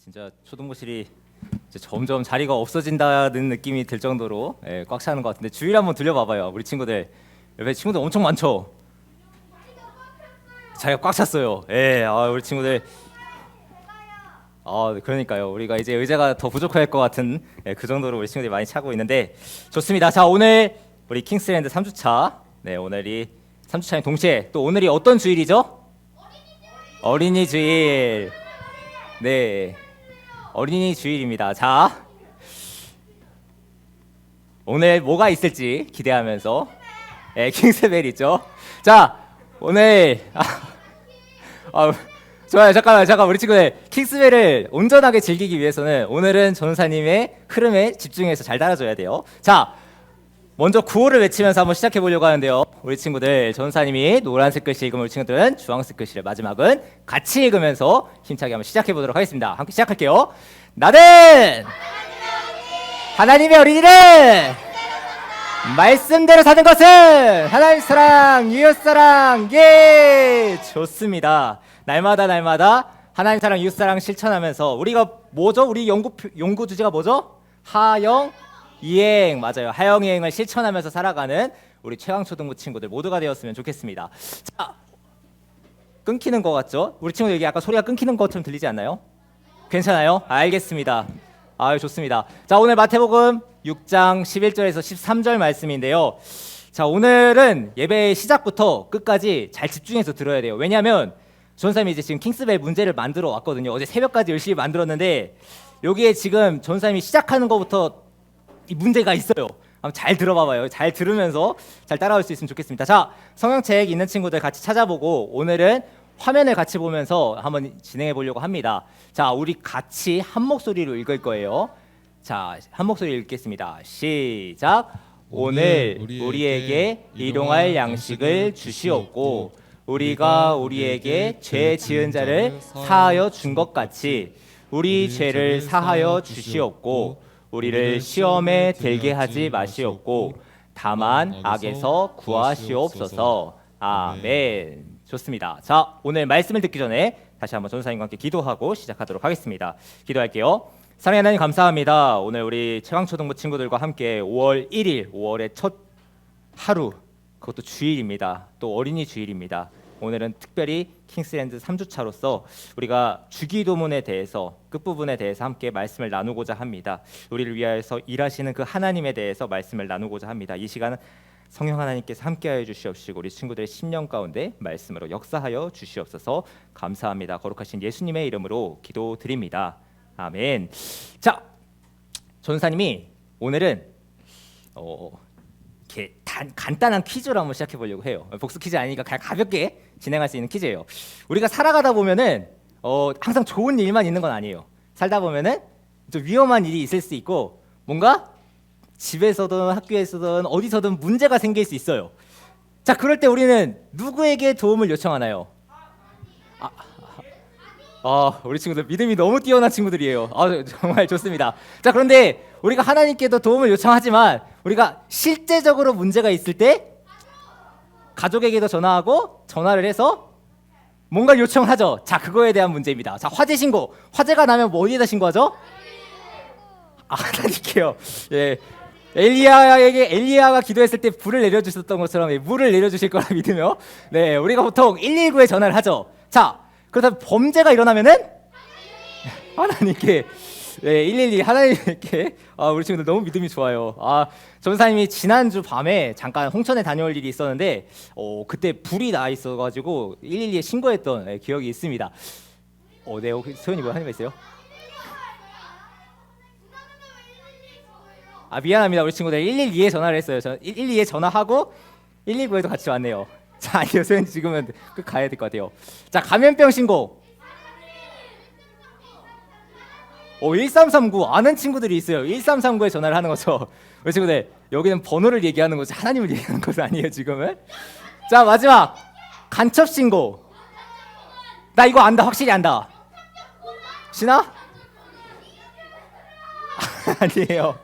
진짜 초등부실이 이제 점점 자리가 없어진다는 느낌이 들 정도로 꽉 차는 것 같은데 주위를 한번 들려봐봐요. 우리 친구들 옆에 친구들 엄청 많죠. 자리가 꽉 찼어요. 우리 친구들 그러니까요. 우리가 이제 의자가 더 부족할 것 같은 그 정도로 우리 친구들이 많이 차고 있는데 좋습니다. 자, 오늘 우리 킹스랜드 3주차 오늘이 3주차인 동시에 또 오늘이 어떤 주일이죠? 어린이 주일. 네, 어린이 주일입니다. 자, 오늘 뭐가 있을지 기대하면서 킹스벨 있죠. 자, 오늘 좋아요. 잠깐 우리 친구들 킹스벨을 온전하게 즐기기 위해서는 오늘은 전사님의 흐름에 집중해서 잘 따라줘야 돼요. 자, 먼저 구호를 외치면서 한번 시작해 보려고 하는데요. 우리 친구들 전사님이 노란색 글씨 읽으면 우리 친구들은 주황색 글씨를 마지막은 같이 읽으면서 힘차게 한번 시작해 보도록 하겠습니다. 함께 시작할게요. 나는 하나님의 어린이를 말씀대로 사는 것은 하나님 사랑, 이웃 사랑. 예, 좋습니다. 날마다 하나님 사랑, 이웃 사랑 실천하면서 우리가 뭐죠? 우리 연구 주제가 뭐죠? 하영 이행. 맞아요. 하영 이행을 실천하면서 살아가는 우리 최강초등부 친구들 모두가 되었으면 좋겠습니다. 자, 끊기는 것 같죠? 우리 친구들 여기 아까 소리가 끊기는 것처럼 들리지 않나요? 괜찮아요? 알겠습니다. 좋습니다. 자, 오늘 마태복음 6장 11절에서 13절 말씀인데요. 자, 오늘은 예배 시작부터 끝까지 잘 집중해서 들어야 돼요. 왜냐하면 전사님이 이제 지금 킹스벨 문제를 만들어 왔거든요. 어제 새벽까지 열심히 만들었는데 여기에 지금 전사님이 시작하는 것부터 이 문제가 있어요. 한번 잘 들어봐봐요. 잘 들으면서 잘 따라올 수 있으면 좋겠습니다. 자, 성경책 있는 친구들 같이 찾아보고 오늘은 화면을 같이 보면서 한번 진행해 보려고 합니다. 자, 우리 같이 한 목소리로 읽을 거예요. 자, 한 목소리 읽겠습니다. 시작. 오늘 우리에게 일용할 양식을 주시옵고 우리가 우리에게 죄 지은 자를 사하여 준 것 같이 우리 죄를 사하여 주시옵고 우리를 시험에 들게 하지 마시옵고 다만 악에서 구하시옵소서. 아멘. 좋습니다. 자, 오늘 말씀을 듣기 전에 다시 한번 전사님과 함께 기도하고 시작하도록 하겠습니다. 기도할게요. 사랑하는 하나님 감사합니다. 오늘 우리 최강초등부 친구들과 함께 5월 1일 5월의 첫 하루, 그것도 주일입니다. 또 어린이 주일입니다. 오늘은 특별히 킹스랜드 3주차로서 우리가 주기도문에 대해서 끝부분에 대해서 함께 말씀을 나누고자 합니다. 우리를 위하여서 일하시는 그 하나님에 대해서 말씀을 나누고자 합니다. 이 시간은 성령 하나님께서 함께하여 주시옵시고 우리 친구들의 심령 가운데 말씀으로 역사하여 주시옵소서. 감사합니다. 거룩하신 예수님의 이름으로 기도드립니다. 아멘. 자, 전사님이 오늘은 이렇게 간단한 퀴즈로 한번 시작해 보려고 해요. 복수 퀴즈 아니니까 그냥 가볍게 진행할 수 있는 퀴즈예요. 우리가 살아가다 보면은 항상 좋은 일만 있는 건 아니에요. 살다 보면은 좀 위험한 일이 있을 수 있고 뭔가 집에서든 학교에서든 어디서든 문제가 생길 수 있어요. 자, 그럴 때 우리는 누구에게 도움을 요청하나요? 우리 친구들 믿음이 너무 뛰어난 친구들이에요. 정말 좋습니다. 자, 그런데 우리가 하나님께도 도움을 요청하지만 우리가 실제적으로 문제가 있을 때 가족에게도 전화하고 전화를 해서 뭔가 요청을 하죠. 자, 그거에 대한 문제입니다. 자, 화재 신고. 화재가 나면 뭐 어디에다 신고하죠? 하나님께요. 예. 엘리야가 기도했을 때 불을 내려주셨던 것처럼 물을 내려주실 거라 믿으며 우리가 보통 119에 전화를 하죠. 자, 그렇다면 범죄가 일어나면은 하나님께 112 하나님께 우리 친구들 너무 믿음이 좋아요. 전사님이 지난주 밤에 잠깐 홍천에 다녀올 일이 있었는데 그때 불이 나 있어가지고 112에 신고했던 기억이 있습니다. 네, 혹시 소연이 뭐 하는 거 있어요? 미안합니다. 우리 친구들 112에 전화를 했어요. 112에 전화하고 119에도 같이 왔네요. 자, 아니요, 소연이 지금은 끝 가야 될 것 같아요. 자, 감염병 신고. 1339 아는 친구들이 있어요. 1339에 전화를 하는 거죠. 우리 친구들 여기는 번호를 얘기하는 거죠. 하나님을 얘기하는 것은 아니에요 지금은. 자, 마지막 간첩 신고. 나 이거 안다. 확실히 안다. 신아? 아니에요.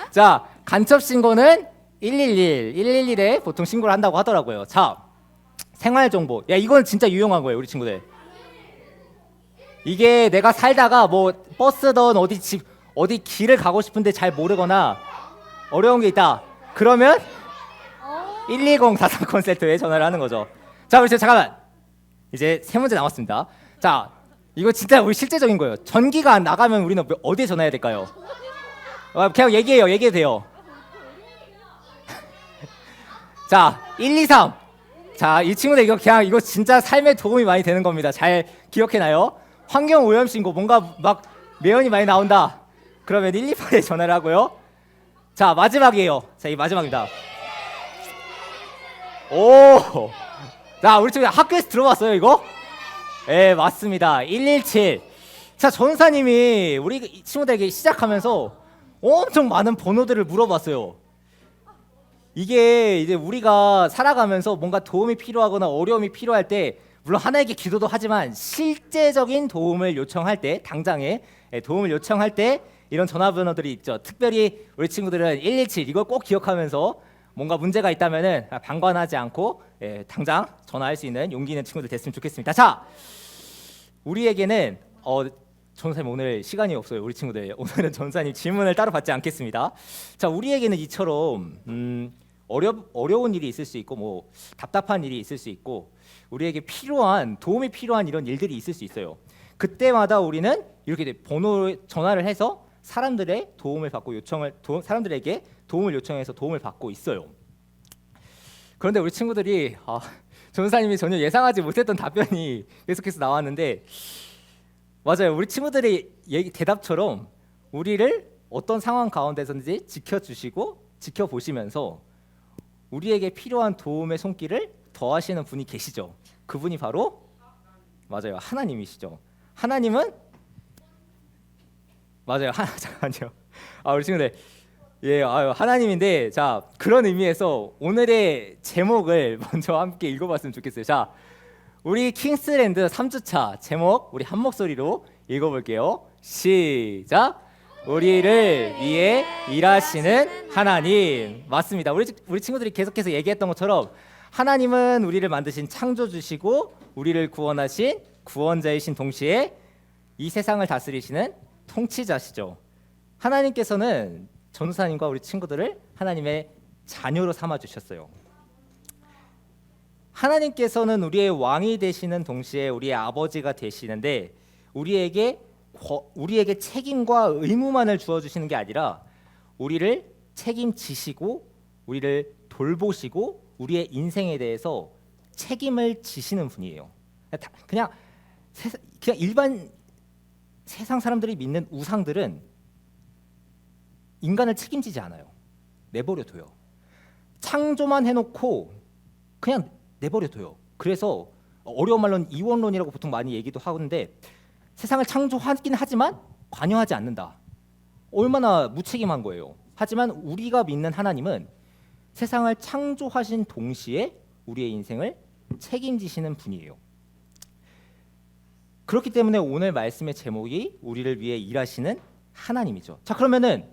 자, 간첩 신고는 111에 보통 신고를 한다고 하더라고요. 자, 생활 정보. 이건 진짜 유용한 거예요, 우리 친구들. 이게 내가 살다가 뭐 버스든 어디 길을 가고 싶은데 잘 모르거나 어려운 게 있다. 그러면 120-43 전화를 하는 거죠. 자, 우리 잠깐만. 이제 세 문제 남았습니다. 자, 이거 진짜 우리 실제적인 거예요. 전기가 안 나가면 우리는 어디에 전화해야 될까요? 그냥 얘기해도 돼요. 자, 123. 자, 이 친구들 이거 진짜 삶에 도움이 많이 되는 겁니다. 잘 기억해놔요. 환경 오염 신고 뭔가 막 매연이 많이 나온다. 그러면 128에 전화를 하고요. 자, 마지막이에요. 자, 이 마지막입니다. 오, 자, 우리 친구 학교에서 들어봤어요 이거? 네, 맞습니다. 117. 자, 전사님이 우리 친구들에게 시작하면서 엄청 많은 번호들을 물어봤어요. 이게 이제 우리가 살아가면서 뭔가 도움이 필요하거나 어려움이 필요할 때, 물론 하나님께 기도도 하지만 실제적인 도움을 요청할 때, 당장에 도움을 요청할 때 이런 전화번호들이 있죠. 특별히 우리 친구들은 117 이걸 꼭 기억하면서 뭔가 문제가 있다면은 방관하지 않고 당장 전화할 수 있는 용기 있는 친구들 됐으면 좋겠습니다. 자, 우리에게는 전사님 오늘 시간이 없어요. 우리 친구들 오늘은 전사님 질문을 따로 받지 않겠습니다. 자, 우리에게는 이처럼 어려운 일이 있을 수 있고 뭐 답답한 일이 있을 수 있고 우리에게 도움이 필요한 이런 일들이 있을 수 있어요. 그때마다 우리는 이렇게 전화를 해서 사람들의 도움을 받고 사람들에게 도움을 요청해서 도움을 받고 있어요. 그런데 우리 친구들이 전사님이 전혀 예상하지 못했던 답변이 계속해서 나왔는데, 맞아요. 우리 친구들의 대답처럼 우리를 어떤 상황 가운데서든지 지켜주시고 지켜보시면서 우리에게 필요한 도움의 손길을 더하시는 분이 계시죠. 그분이 바로 맞아요. 하나님이시죠. 하나님은 맞아요. 잠깐만요. 우리 친구들 하나님인데, 자, 그런 의미에서 오늘의 제목을 먼저 함께 읽어봤으면 좋겠어요. 자, 우리 킹스랜드 3주차 제목 우리 한 목소리로 읽어볼게요. 시작. 우리를 위해 일하시는 하나님. 맞습니다. 우리 친구들이 계속해서 얘기했던 것처럼 하나님은 우리를 만드신 창조주시고 우리를 구원하신 구원자이신 동시에 이 세상을 다스리시는 통치자시죠. 하나님께서는 전사님과 우리 친구들을 하나님의 자녀로 삼아주셨어요. 하나님께서는 우리의 왕이 되시는 동시에 우리의 아버지가 되시는데 우리에게 책임과 의무만을 주어주시는 게 아니라 우리를 책임지시고 우리를 돌보시고 우리의 인생에 대해서 책임을 지시는 분이에요. 그냥 일반 세상 사람들이 믿는 우상들은 인간을 책임지지 않아요. 내버려둬요. 창조만 해놓고 그냥 내버려둬요. 그래서 어려운 말로는 이원론이라고 보통 많이 얘기도 하는데, 세상을 창조하긴 하지만 관여하지 않는다. 얼마나 무책임한 거예요. 하지만 우리가 믿는 하나님은 세상을 창조하신 동시에 우리의 인생을 책임지시는 분이에요. 그렇기 때문에 오늘 말씀의 제목이 우리를 위해 일하시는 하나님이죠. 자, 그러면은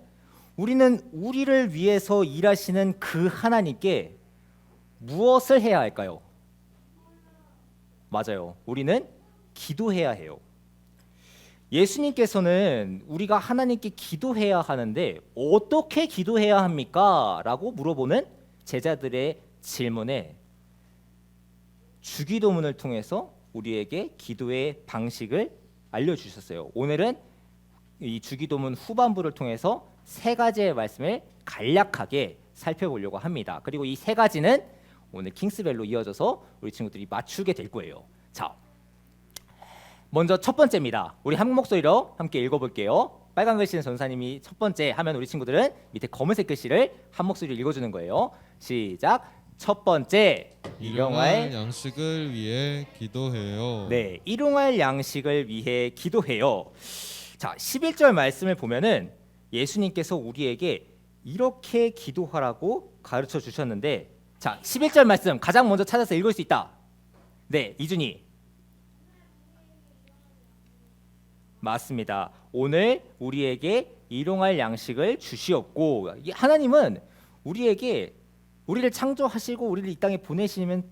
우리는 우리를 위해서 일하시는 그 하나님께 무엇을 해야 할까요? 맞아요. 우리는 기도해야 해요. 예수님께서는 우리가 하나님께 기도해야 하는데 어떻게 기도해야 합니까? 라고 물어보는 제자들의 질문에 주기도문을 통해서 우리에게 기도의 방식을 알려주셨어요. 오늘은 이 주기도문 후반부를 통해서 세 가지의 말씀을 간략하게 살펴보려고 합니다. 그리고 이 세 가지는 오늘 킹스벨로 이어져서 우리 친구들이 맞추게 될 거예요. 자, 먼저 첫 번째입니다. 우리 한 목소리로 함께 읽어볼게요. 빨간 글씨는 전사님이 첫 번째 하면 우리 친구들은 밑에 검은색 글씨를 한 목소리로 읽어주는 거예요. 시작. 첫 번째, 일용할 양식을 위해 기도해요. 네, 일용할 양식을 위해 기도해요. 자, 11절 말씀을 보면은 예수님께서 우리에게 이렇게 기도하라고 가르쳐 주셨는데, 자, 11절 말씀 가장 먼저 찾아서 읽을 수 있다. 네, 이준이. 맞습니다. 오늘 우리에게 일용할 양식을 주시옵고, 하나님은 우리를 창조하시고 우리를 이 땅에 보내신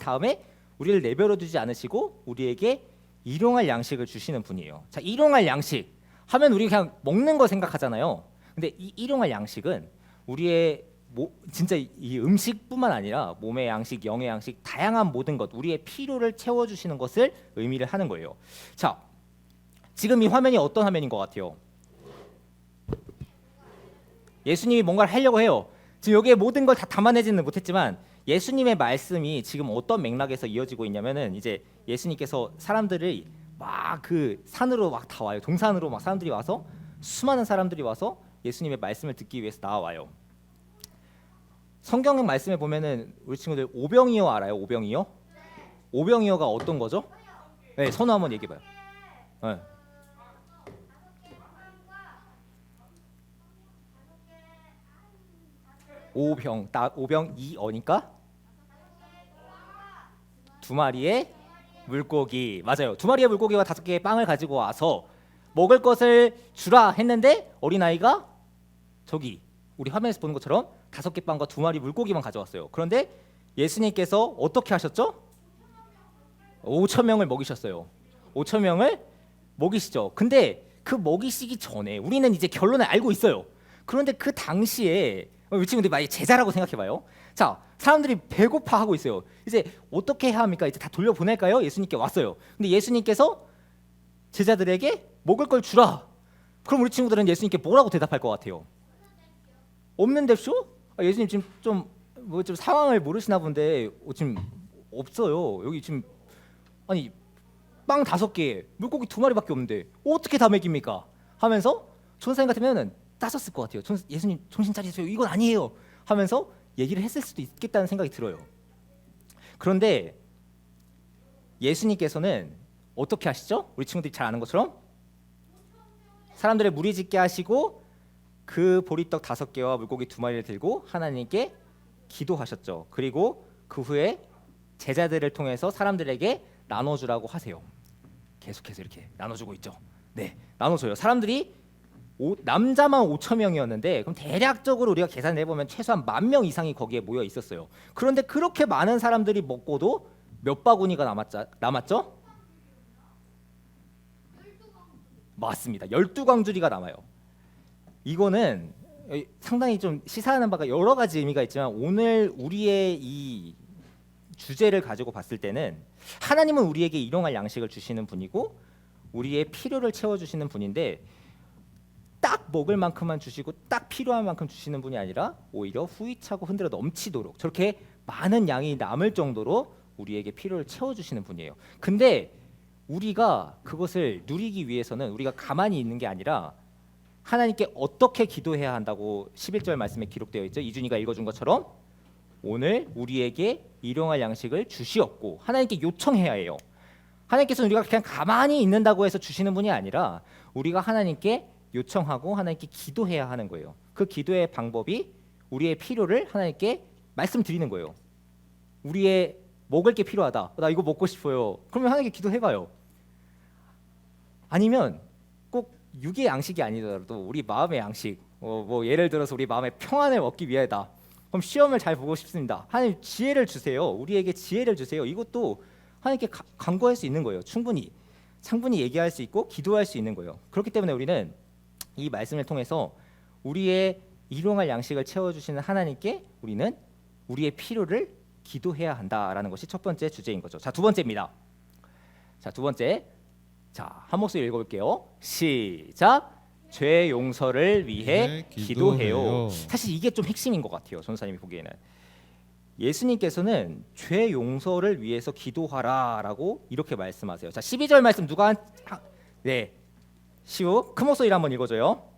다음에 우리를 내버려 두지 않으시고 우리에게 일용할 양식을 주시는 분이에요. 자, 일용할 양식 하면 우리 그냥 먹는 거 생각하잖아요. 근데 이 일용할 양식은 우리의 진짜 이 음식뿐만 아니라 몸의 양식, 영의 양식, 다양한 모든 것, 우리의 필요를 채워주시는 것을 의미를 하는 거예요. 자, 지금 이 화면이 어떤 화면인 것 같아요? 예수님이 뭔가를 하려고 해요. 지금 여기에 모든 걸 다 담아내지는 못했지만 예수님의 말씀이 지금 어떤 맥락에서 이어지고 있냐면은 이제 예수님께서 사람들을 막 그 산으로 막 다 와요. 동산으로 막 사람들이 와서 수많은 사람들이 와서 예수님의 말씀을 듣기 위해서 나와요. 성경 말씀에 보면은 우리 친구들 오병이어 알아요? 오병이어? 오병이어가 어떤 거죠? 네, 선우 한번 얘기해 봐요. 네. 오병이어니까 두 마리의 물고기. 맞아요. 두 마리의 물고기와 5개의 빵을 가지고 와서 먹을 것을 주라 했는데 어린아이가 저기 우리 화면에서 보는 것처럼 5개 빵과 2마리 물고기만 가져왔어요. 그런데 예수님께서 어떻게 하셨죠? 5천 명을 먹이셨어요. 5천 명을 먹이시죠. 근데 그 먹이시기 전에 우리는 이제 결론을 알고 있어요. 그런데 그 당시에 우리 친구들이 만약 제자라고 생각해봐요. 자, 사람들이 배고파하고 있어요. 이제 어떻게 해야 합니까? 이제 다 돌려보낼까요? 예수님께 왔어요. 근데 예수님께서 제자들에게 먹을 걸 주라. 그럼 우리 친구들은 예수님께 뭐라고 대답할 것 같아요? 없는 뎁쇼? 예수님 지금 좀 상황을 모르시나 본데 지금 없어요. 여기 지금 아니 빵 5개, 물고기 2마리밖에 없는데 어떻게 다 먹입니까? 하면서 전사님 같으면 따졌을 것 같아요. 예수님 정신 차리세요. 이건 아니에요. 하면서 얘기를 했을 수도 있겠다는 생각이 들어요. 그런데 예수님께서는 어떻게 하시죠? 우리 친구들이 잘 아는 것처럼 사람들을 무리짓게 하시고 그 보리떡 5개와 물고기 2마리를 들고 하나님께 기도하셨죠. 그리고 그 후에 제자들을 통해서 사람들에게 나눠주라고 하세요. 계속해서 이렇게 나눠주고 있죠. 네, 나눠줘요. 사람들이 남자만 5천 명이었는데 그럼 대략적으로 우리가 계산을 해보면 최소한 10,000명 이상이 거기에 모여 있었어요. 그런데 그렇게 많은 사람들이 먹고도 몇 바구니가 남았죠? 맞습니다. 12광주리가 남아요. 이거는 상당히 좀 시사하는 바가 여러 가지 의미가 있지만 오늘 우리의 이 주제를 가지고 봤을 때는 하나님은 우리에게 일용할 양식을 주시는 분이고 우리의 필요를 채워주시는 분인데 딱 먹을 만큼만 주시고 딱 필요한 만큼 주시는 분이 아니라 오히려 후이차고 흔들어 넘치도록 저렇게 많은 양이 남을 정도로 우리에게 필요를 채워주시는 분이에요. 근데 우리가 그것을 누리기 위해서는 우리가 가만히 있는 게 아니라 하나님께 어떻게 기도해야 한다고 11절 말씀에 기록되어 있죠. 이준이가 읽어준 것처럼 오늘 우리에게 일용할 양식을 주시옵고 하나님께 요청해야 해요. 하나님께서는 우리가 그냥 가만히 있는다고 해서 주시는 분이 아니라 우리가 하나님께 요청하고 하나님께 기도해야 하는 거예요. 그 기도의 방법이 우리의 필요를 하나님께 말씀드리는 거예요. 우리의 먹을 게 필요하다. 나 이거 먹고 싶어요. 그러면 하나님께 기도해봐요. 아니면 꼭 육의 양식이 아니더라도 우리 마음의 양식, 뭐 예를 들어서 우리 마음의 평안을 얻기 위해다. 그럼 시험을 잘 보고 싶습니다. 하나님 지혜를 주세요. 우리에게 지혜를 주세요. 이것도 하나님께 간구할 수 있는 거예요. 충분히 얘기할 수 있고 기도할 수 있는 거예요. 그렇기 때문에 우리는 이 말씀을 통해서 우리의 일용할 양식을 채워주시는 하나님께 우리는 우리의 필요를 기도해야 한다라는 것이 첫 번째 주제인 거죠. 자, 두 번째입니다. 자, 두 번째. 자, 한 목소리 읽어볼게요. 시작. 죄 용서를 위해 기도해요. 사실 이게 좀 핵심인 것 같아요. 전사님이 보기에는 예수님께서는 죄 용서를 위해서 기도하라라고 이렇게 말씀하세요. 자, 12절 말씀 누가 네, 시우 큰 목소리로 한번 읽어줘요.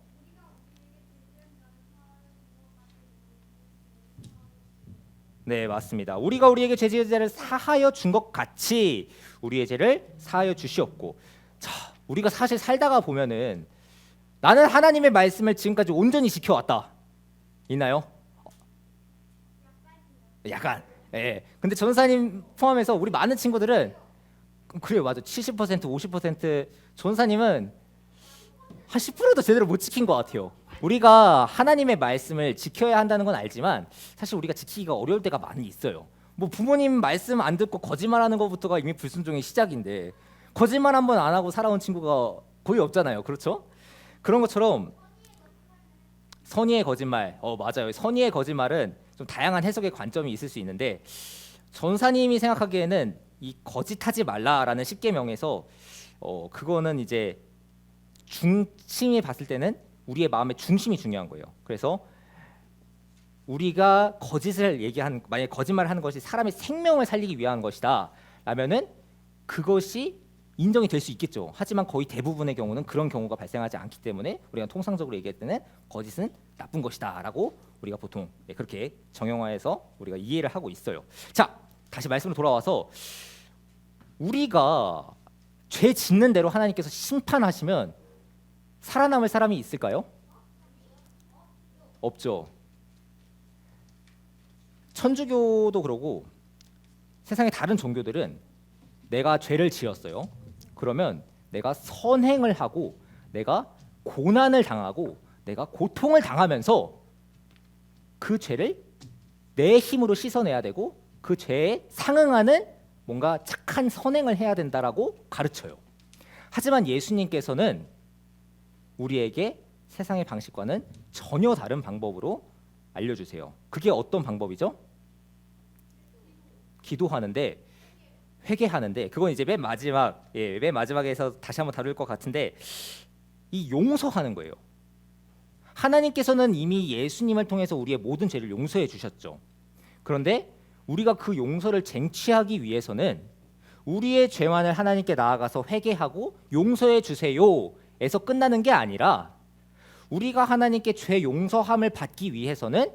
네, 맞습니다. 우리가 우리에게 죄 지은 자를 사하여 준 것 같이 우리의 죄를 사하여 주시옵고. 자, 우리가 사실 살다가 보면은 나는 하나님의 말씀을 지금까지 온전히 지켜왔다. 있나요? 약간. 예. 근데 전사님 포함해서 우리 많은 친구들은 그래요, 맞아. 70%, 50% 전사님은 한 10%도 제대로 못 지킨 것 같아요. 우리가 하나님의 말씀을 지켜야 한다는 건 알지만 사실 우리가 지키기가 어려울 때가 많이 있어요. 뭐 부모님 말씀 안 듣고 거짓말하는 것부터가 이미 불순종의 시작인데 거짓말 한 번 안 하고 살아온 친구가 거의 없잖아요. 그렇죠? 그런 것처럼 선의의 거짓말, 맞아요. 선의의 거짓말은 좀 다양한 해석의 관점이 있을 수 있는데 전사님이 생각하기에는 이 거짓하지 말라라는 십계명에서 그거는 이제 중심이 봤을 때는 우리의 마음의 중심이 중요한 거예요. 그래서 우리가 거짓을 얘기하는, 만약 거짓말을 하는 것이 사람의 생명을 살리기 위한 것이다 라면은 그것이 인정이 될 수 있겠죠. 하지만 거의 대부분의 경우는 그런 경우가 발생하지 않기 때문에 우리가 통상적으로 얘기할 때는 거짓은 나쁜 것이다 라고 우리가 보통 그렇게 정형화해서 우리가 이해를 하고 있어요. 자, 다시 말씀으로 돌아와서 우리가 죄 짓는 대로 하나님께서 심판하시면 살아남을 사람이 있을까요? 없죠. 천주교도 그러고 세상의 다른 종교들은 내가 죄를 지었어요. 그러면 내가 선행을 하고 내가 고난을 당하고 내가 고통을 당하면서 그 죄를 내 힘으로 씻어내야 되고 그 죄에 상응하는 뭔가 착한 선행을 해야 된다라고 가르쳐요. 하지만 예수님께서는 우리에게 세상의 방식과는 전혀 다른 방법으로 알려주세요. 그게 어떤 방법이죠? 기도하는데, 회개하는데, 그건 이제 맨 마지막에서 다시 한번 다룰 것 같은데, 이 용서하는 거예요. 하나님께서는 이미 예수님을 통해서 우리의 모든 죄를 용서해 주셨죠. 그런데 우리가 그 용서를 쟁취하기 위해서는 우리의 죄만을 하나님께 나아가서 회개하고 용서해 주세요에서 끝나는 게 아니라 우리가 하나님께 죄 용서함을 받기 위해서는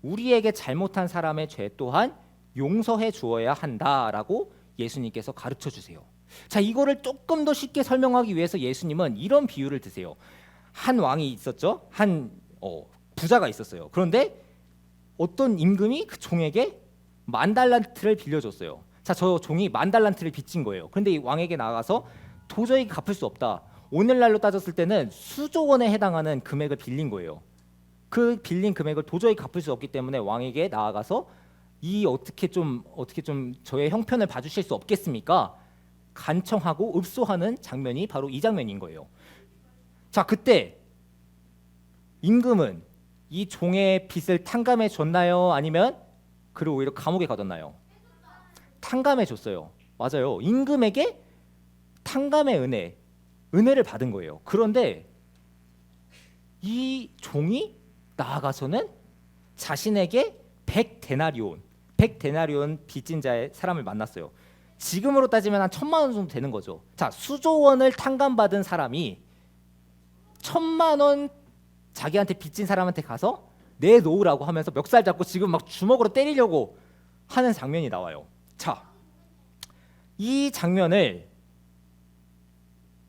우리에게 잘못한 사람의 죄 또한 용서해 주어야 한다라고 예수님께서 가르쳐 주세요. 자, 이거를 조금 더 쉽게 설명하기 위해서 예수님은 이런 비유를 드세요. 한 왕이 있었죠. 한 부자가 있었어요. 그런데 어떤 임금이 그 종에게 10,000달란트를 빌려줬어요. 자, 저 종이 10,000달란트를 빚진 거예요. 그런데 이 왕에게 나가서 도저히 갚을 수 없다. 오늘날로 따졌을 때는 수조 원에 해당하는 금액을 빌린 거예요. 그 빌린 금액을 도저히 갚을 수 없기 때문에 왕에게 나아가서 어떻게 좀 저의 형편을 봐주실 수 없겠습니까? 간청하고 읍소하는 장면이 바로 이 장면인 거예요. 자, 그때 임금은 이 종의 빚을 탕감해 줬나요? 아니면 그를 오히려 감옥에 가뒀나요? 탕감해 줬어요. 맞아요. 임금에게 탕감의 은혜를 받은 거예요. 그런데 이 종이 나아가서는 자신에게 100데나리온 빚진 자의 사람을 만났어요. 지금으로 따지면 한 1,000만 원 정도 되는 거죠. 자, 수조 원을 탕감받은 사람이 1,000만 원 자기한테 빚진 사람한테 가서 내놓으라고 하면서 멱살 잡고 지금 막 주먹으로 때리려고 하는 장면이 나와요. 자, 이 장면을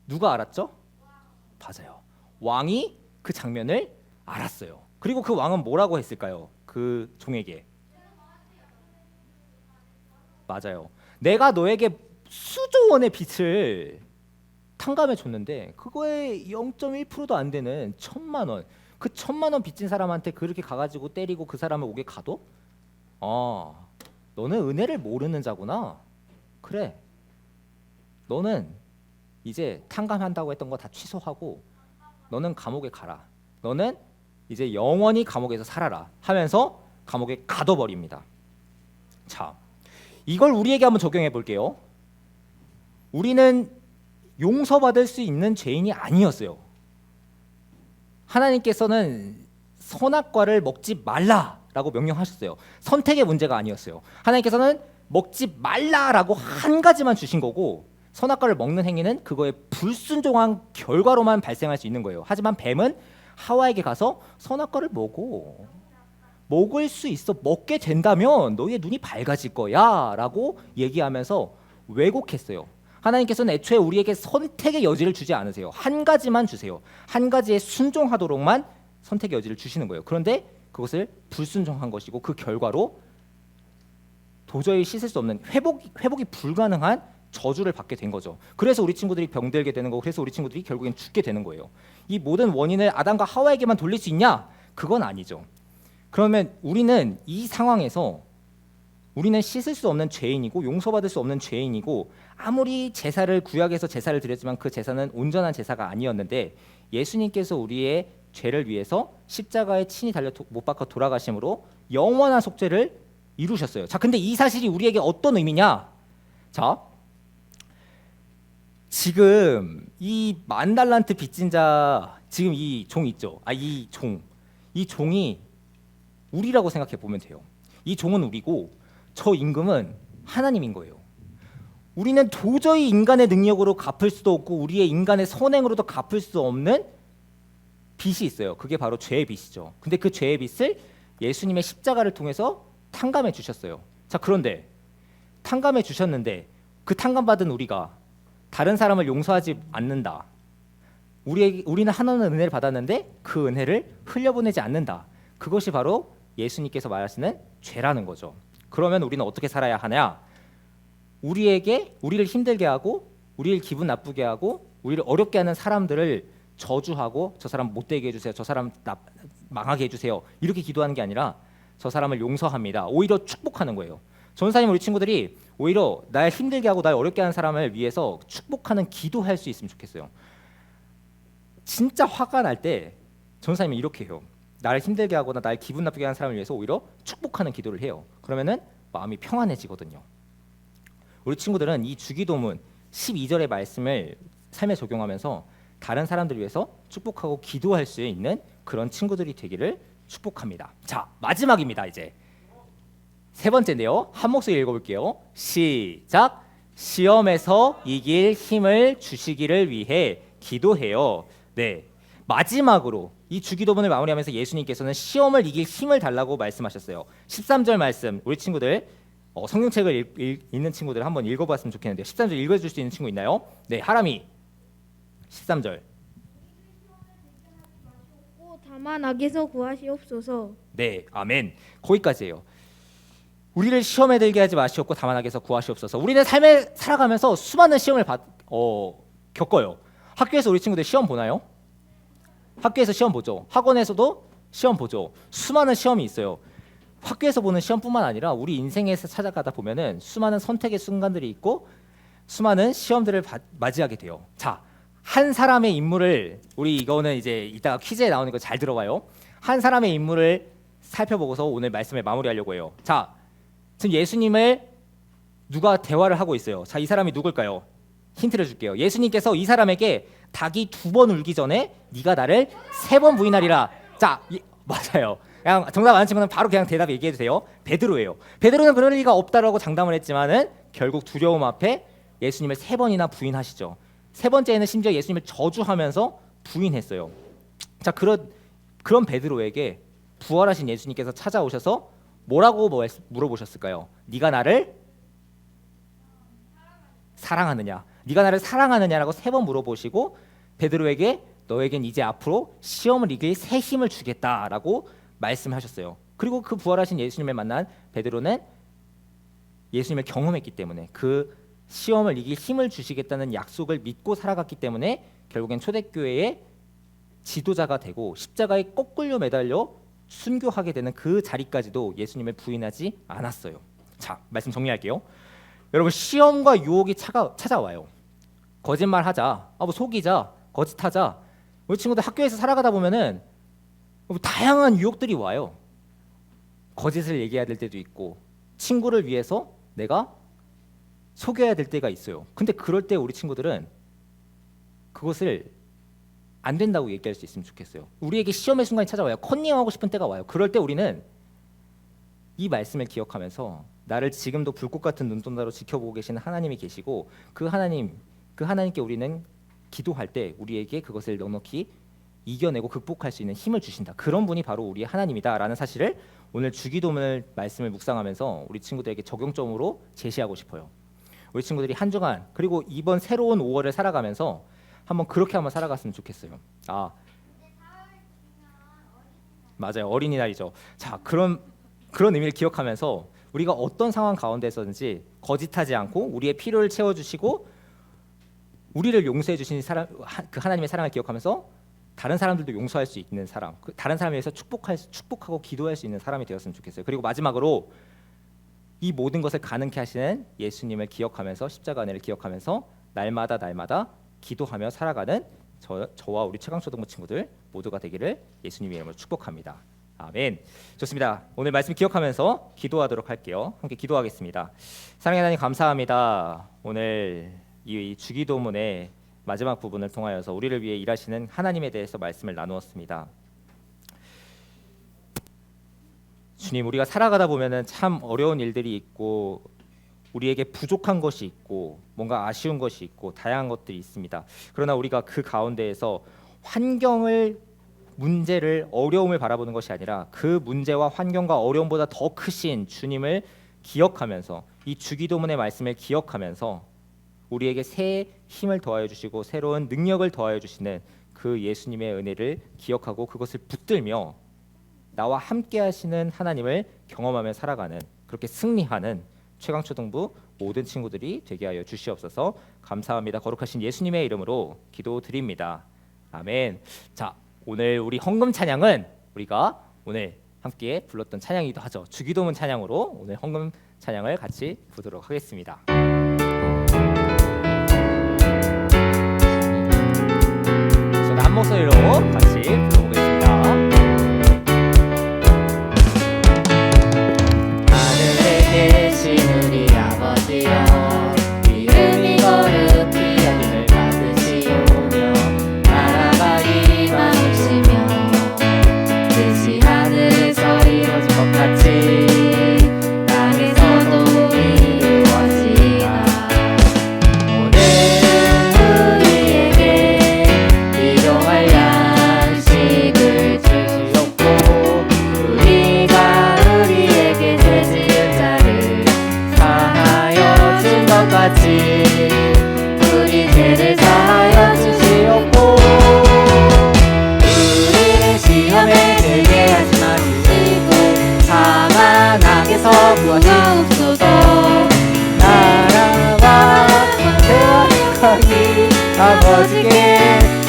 누가 알았죠? 맞아요. 왕이 그 장면을 알았어요. 그리고 그 왕은 뭐라고 했을까요? 그 종에게. 맞아요. 내가 너에게 수조 원의 빚을 탕감해 줬는데 그거에 0.1%도 안 되는 1,000만 원. 그 1,000만 원 빚진 사람한테 그렇게 가가지고 때리고 그 사람을 옥에 가둬? 너는 은혜를 모르는 자구나. 그래. 너는 이제 탕감한다고 했던 거 다 취소하고 너는 감옥에 가라. 너는 이제 영원히 감옥에서 살아라 하면서 감옥에 가둬버립니다. 자, 이걸 우리에게 한번 적용해 볼게요. 우리는 용서받을 수 있는 죄인이 아니었어요. 하나님께서는 선악과를 먹지 말라라고 명령하셨어요. 선택의 문제가 아니었어요. 하나님께서는 먹지 말라라고 한 가지만 주신 거고 선악과를 먹는 행위는 그거에 불순종한 결과로만 발생할 수 있는 거예요. 하지만 뱀은 하와에게 가서 선악과를 먹을 수 있어. 먹게 된다면 너의 눈이 밝아질 거야 라고 얘기하면서 왜곡했어요. 하나님께서는 애초에 우리에게 선택의 여지를 주지 않으세요. 한 가지만 주세요. 한 가지에 순종하도록만 선택의 여지를 주시는 거예요. 그런데 그것을 불순종한 것이고 그 결과로 도저히 씻을 수 없는 회복이 불가능한 저주를 받게 된 거죠. 그래서 우리 친구들이 병들게 되는 거고 그래서 우리 친구들이 결국엔 죽게 되는 거예요. 이 모든 원인을 아담과 하와에게만 돌릴 수 있냐? 그건 아니죠. 그러면 우리는 이 상황에서 우리는 씻을 수 없는 죄인이고 용서받을 수 없는 죄인이고 아무리 제사를 구약에서 제사를 드렸지만 그 제사는 온전한 제사가 아니었는데 예수님께서 우리의 죄를 위해서 십자가에 친히 달려 못 박혀 돌아가심으로 영원한 속죄를 이루셨어요. 자, 근데 이 사실이 우리에게 어떤 의미냐? 자, 지금 이 10,000달란트 빚진 자, 지금 이 종 있죠? 이 종이 우리라고 생각해 보면 돼요. 이 종은 우리고 저 임금은 하나님인 거예요. 우리는 도저히 인간의 능력으로 갚을 수도 없고 우리의 인간의 선행으로도 갚을 수 없는 빚이 있어요. 그게 바로 죄의 빚이죠. 근데 그 죄의 빚을 예수님의 십자가를 통해서 탕감해 주셨어요. 자, 그런데 탕감해 주셨는데 그 탕감받은 우리가 다른 사람을 용서하지 않는다. 우리는 하나는 은혜를 받았는데 그 은혜를 흘려보내지 않는다. 그것이 바로 예수님께서 말하시는 죄라는 거죠. 그러면 우리는 어떻게 살아야 하냐? 우리를 힘들게 하고 우리를 기분 나쁘게 하고 우리를 어렵게 하는 사람들을 저주하고 저 사람 못되게 해주세요. 저 사람 망하게 해주세요. 이렇게 기도하는 게 아니라 저 사람을 용서합니다. 오히려 축복하는 거예요. 전사님 우리 친구들이 오히려 날 힘들게 하고 날 어렵게 하는 사람을 위해서 축복하는 기도할 수 있으면 좋겠어요. 진짜 화가 날 때 전사님은 이렇게 해요. 나를 힘들게 하거나 날 기분 나쁘게 하는 사람을 위해서 오히려 축복하는 기도를 해요. 그러면은 마음이 평안해지거든요. 우리 친구들은 이 주기도문 12절의 말씀을 삶에 적용하면서 다른 사람들을 위해서 축복하고 기도할 수 있는 그런 친구들이 되기를 축복합니다. 자, 마지막입니다. 이제 세 번째인데요. 한 목소리 읽어볼게요. 시작. 시험에서 이길 힘을 주시기를 위해 기도해요. 네, 마지막으로 이 주기도문을 마무리하면서 예수님께서는 시험을 이길 힘을 달라고 말씀하셨어요. 13절 말씀 우리 친구들 성경책을 읽는 친구들 한번 읽어봤으면 좋겠는데요. 13절 읽어줄 수 있는 친구 있나요? 네, 하람이 13절. 다만 악에서 구하시옵소서. 네, 아멘. 거기까지예요. 우리를 시험에 들게 하지 마시옵고 다만 악에서 구하시옵소서. 우리는 삶에 살아가면서 수많은 시험을 겪어요. 학교에서 우리 친구들 시험 보나요? 학교에서 시험 보죠. 학원에서도 시험 보죠. 수많은 시험이 있어요. 학교에서 보는 시험뿐만 아니라 우리 인생에서 찾아가다 보면은 수많은 선택의 순간들이 있고 수많은 시험들을 맞이하게 돼요. 자, 한 사람의 인물을 우리 이거는 이제 이따가 퀴즈에 나오는 거 잘 들어봐요. 한 사람의 인물을 살펴보고서 오늘 말씀을 마무리하려고 해요. 자, 지금 예수님을 누가 대화를 하고 있어요. 자, 이 사람이 누굴까요? 힌트를 줄게요. 예수님께서 이 사람에게 닭이 2번 울기 전에 네가 나를 3번 부인하리라. 자, 맞아요. 그냥 정답 아는 친구는 바로 그냥 대답 얘기해도 돼요. 베드로예요. 베드로는 그럴 리가 없다라고 장담을 했지만은 결국 두려움 앞에 예수님을 3번이나 부인하시죠. 세 번째는 심지어 예수님을 저주하면서 부인했어요. 자, 그런 베드로에게 부활하신 예수님께서 찾아오셔서 뭐라고 물어보셨을까요? 네가 나를 사랑하느냐? 네가 나를 사랑하느냐라고 3번 물어보시고 베드로에게 너에겐 이제 앞으로 시험을 이길 새 힘을 주겠다라고 말씀하셨어요. 그리고 그 부활하신 예수님을 만난 베드로는 예수님을 경험했기 때문에 그 시험을 이길 힘을 주시겠다는 약속을 믿고 살아갔기 때문에 결국엔 초대교회의 지도자가 되고 십자가에 거꾸로 매달려 순교하게 되는 그 자리까지도 예수님을 부인하지 않았어요. 자, 말씀 정리할게요. 여러분, 시험과 유혹이 찾아와요. 거짓말하자, 뭐 속이자, 거짓하자. 우리 친구들 학교에서 살아가다 보면은 다양한 유혹들이 와요. 거짓을 얘기해야 될 때도 있고 친구를 위해서 내가 속여야 될 때가 있어요. 근데 그럴 때 우리 친구들은 그것을 안 된다고 얘기할 수 있으면 좋겠어요. 우리에게 시험의 순간이 찾아와요. 컨닝하고 싶은 때가 와요. 그럴 때 우리는 이 말씀을 기억하면서 나를 지금도 불꽃 같은 눈동자로 지켜보고 계시는 하나님이 계시고 그 하나님께 우리는 기도할 때 우리에게 그것을 넉넉히 이겨내고 극복할 수 있는 힘을 주신다. 그런 분이 바로 우리의 하나님이다라는 사실을 오늘 주기도문 말씀을 묵상하면서 우리 친구들에게 적용점으로 제시하고 싶어요. 우리 친구들이 한 주간 그리고 이번 새로운 5월을 살아가면서 그렇게 한번 살아갔으면 좋겠어요. 맞아요. 어린이날이죠. 자, 그런 의미를 기억하면서 우리가 어떤 상황 가운데서든지 거짓하지 않고 우리의 필요를 채워주시고 우리를 용서해 주신 그 하나님의 사랑을 기억하면서 다른 사람들도 용서할 수 있는 사람, 다른 사람에 대해서 축복하고 기도할 수 있는 사람이 되었으면 좋겠어요. 그리고 마지막으로 이 모든 것을 가능케 하시는 예수님을 기억하면서 십자가 은혜를 기억하면서 날마다 기도하며 살아가는 저와 우리 최강초등부 친구들 모두가 되기를 예수님의 이름으로 축복합니다. 아멘. 좋습니다. 오늘 말씀 기억하면서 기도하도록 할게요. 함께 기도하겠습니다. 사랑의 하나님 감사합니다. 오늘 이 주기도문의 마지막 부분을 통하여서 우리를 위해 일하시는 하나님에 대해서 말씀을 나누었습니다. 주님, 우리가 살아가다 보면은 참 어려운 일들이 있고 우리에게 부족한 것이 있고 뭔가 아쉬운 것이 있고 다양한 것들이 있습니다. 그러나 우리가 그 가운데에서 문제를 어려움을 바라보는 것이 아니라 그 문제와 환경과 어려움보다 더 크신 주님을 기억하면서 이 주기도문의 말씀을 기억하면서 우리에게 새 힘을 더하여 주시고 새로운 능력을 더하여 주시는 그 예수님의 은혜를 기억하고 그것을 붙들며 나와 함께 하시는 하나님을 경험하며 살아가는 그렇게 승리하는 최강초등부 모든 친구들이 되게 하여 주시옵소서. 감사합니다. 거룩하신 예수님의 이름으로 기도드립니다. 아멘. 자, 오늘 우리 헌금 찬양은 우리가 오늘 함께 불렀던 찬양이기도 하죠. 주기도문 찬양으로 오늘 헌금 찬양을 같이 부르도록 하겠습니다. 저는 한 목소리로 같이 불러보겠습니다. 계신 우리 아버지여 이름이 거룩히 여김을 받으시오며 나라가 임하시며 뜻이 하늘에서 이루어진 것 같이 땅에서도 이루어지라. 오늘 우리에게 일용할 양식을 주시옵고 우리가 우리에게 죄 것 같이 우리 죄를 사하여 주시옵고 우리를 시험에 들게 하지 마시고 다만 악에서 구하시옵소서. 나라와 권세와 아버지께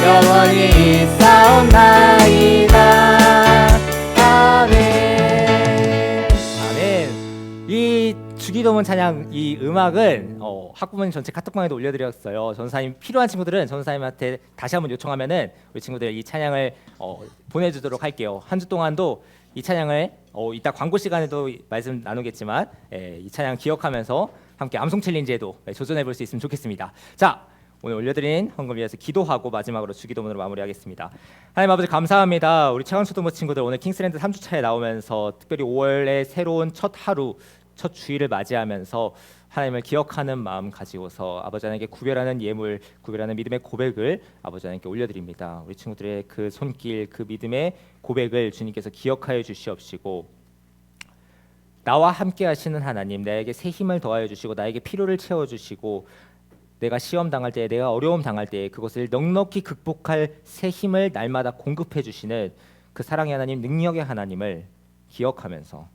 영원히 있사옵나이다. 아멘. 아멘. 이 주기도문 찬양 이 음악은 학부모님 전체 카톡방에도 올려드렸어요. 전사님 필요한 친구들은 전사님한테 다시 한번 요청하면은 우리 친구들 이 찬양을 보내주도록 할게요. 한 주 동안도 이 찬양을 이따 광고 시간에도 말씀 나누겠지만 이 찬양 기억하면서 함께 암송 챌린지에도 도전해 볼 수 있으면 좋겠습니다. 자, 오늘 올려드린 헌금 위해서 기도하고 마지막으로 주기도문으로 마무리하겠습니다. 하나님 아버지 감사합니다. 우리 최강초등부 친구들 오늘 킹스랜드 3주차에 나오면서 특별히 5월의 새로운 첫 하루 첫 주일을 맞이하면서 하나님을 기억하는 마음 가지고서 아버지 하나님께 구별하는 예물, 구별하는 믿음의 고백을 아버지 하나님께 올려드립니다. 우리 친구들의 그 손길, 그 믿음의 고백을 주님께서 기억하여 주시옵시고 나와 함께 하시는 하나님, 나에게 새 힘을 더하여 주시고 나에게 필요를 채워주시고 내가 시험 당할 때, 내가 어려움 당할 때 그것을 넉넉히 극복할 새 힘을 날마다 공급해 주시는 그 사랑의 하나님, 능력의 하나님을 기억하면서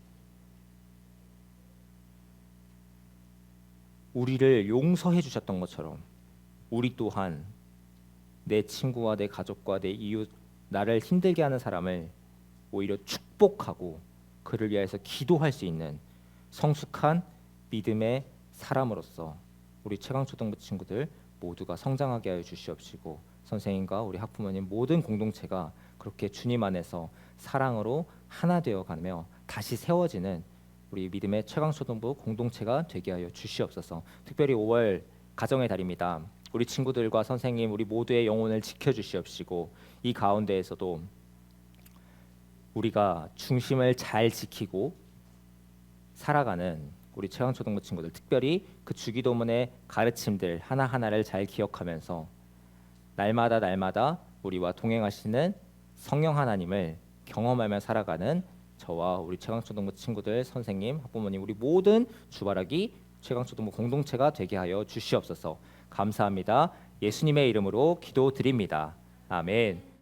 우리를 용서해 주셨던 것처럼 우리 또한 내 친구와 내 가족과 내 이웃, 나를 힘들게 하는 사람을 오히려 축복하고 그를 위해서 기도할 수 있는 성숙한 믿음의 사람으로서 우리 최강초등부 친구들 모두가 성장하게 하여 주시옵시고 선생님과 우리 학부모님 모든 공동체가 그렇게 주님 안에서 사랑으로 하나 되어가며 다시 세워지는 우리 믿음의 최강초등부 공동체가 되게 하여 주시옵소서. 특별히 5월 가정의 달입니다. 우리 친구들과 선생님 우리 모두의 영혼을 지켜주시옵시고 이 가운데에서도 우리가 중심을 잘 지키고 살아가는 우리 최강초등부 친구들 특별히 그 주기도문의 가르침들 하나하나를 잘 기억하면서 날마다 우리와 동행하시는 성령 하나님을 경험하며 살아가는 저와 우리 최강초등부 친구들, 선생님, 학부모님 우리 모든 주바라기 최강초등부 공동체가 되게 하여 주시옵소서. 감사합니다. 예수님의 이름으로 기도드립니다. 아멘.